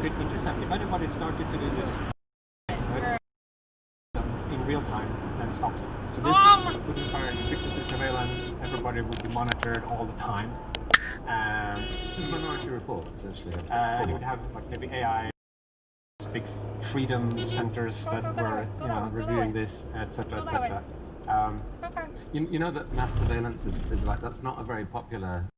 50%. If anybody started to do this right, in real time, then stopped it. So this would require ubiquitous surveillance. Everybody would be monitored all the time. It's a Minority Report, essentially. And you would have like maybe AI, big freedom centers that were reviewing this, etc., etc. You know that mass surveillance is like, that's not a very popular.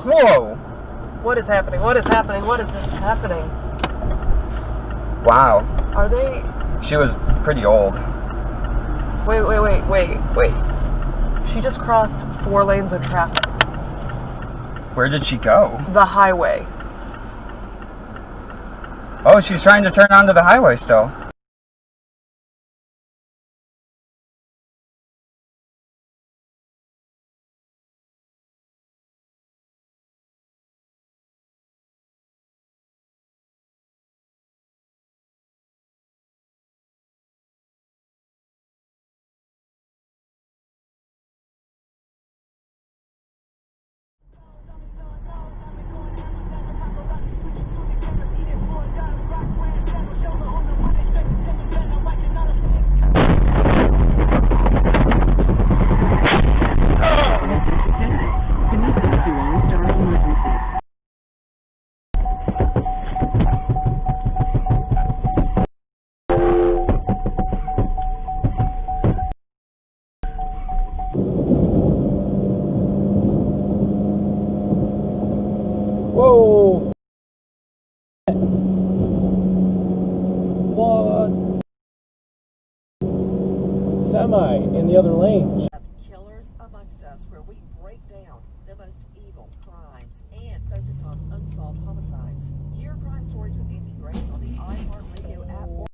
Whoa! What is happening? What is happening? What is happening? Wow. Are they... She was pretty old. Wait. She just crossed 4 lanes of traffic. Where did she go? The highway. Oh, she's trying to turn onto the highway still. semi in the other lane. Killers Amongst Us, where we break down the most evil crimes and focus on unsolved homicides. Hear crime stories with Nancy Grace on the iHeartRadio app.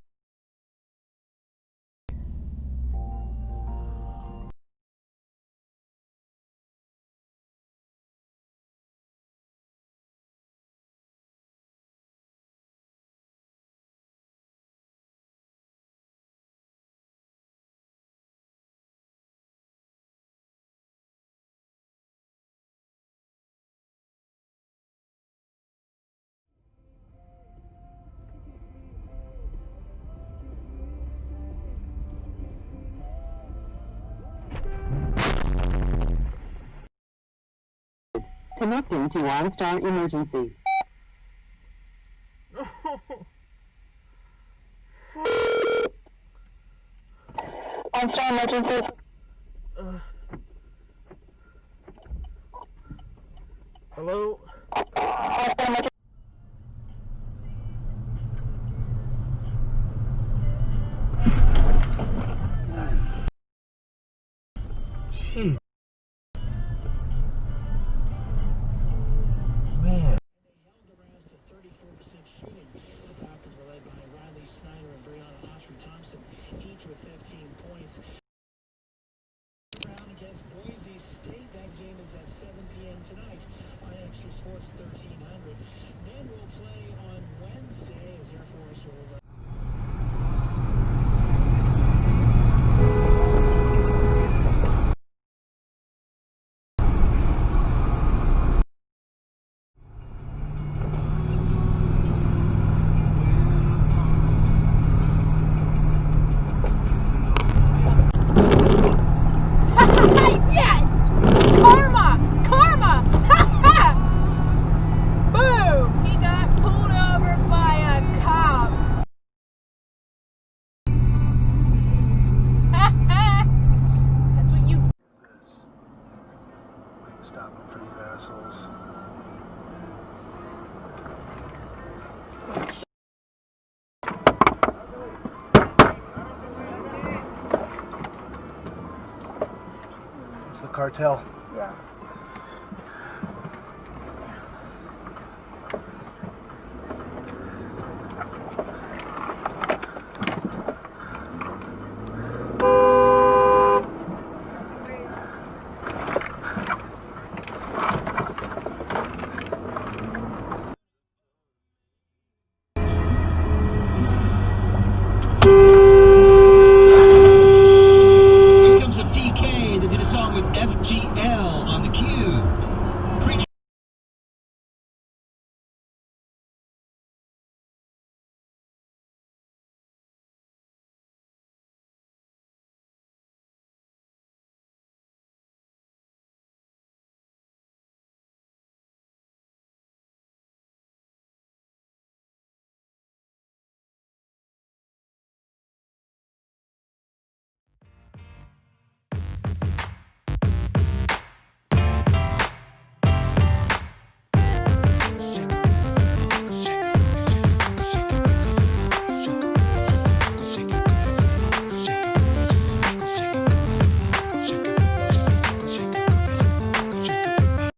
Connecting to OnStar Emergency. OnStar Emergency. Hello? Jeez. Man. Against Boise State. That game is at 7 p.m. tonight on Extra Sports 1300. Then we'll play on Wednesday as Air Force will Yes! Karma! Karma! Boom! He got pulled over by a cop. That's what you... Stop for these assholes. It's the cartel. Yeah.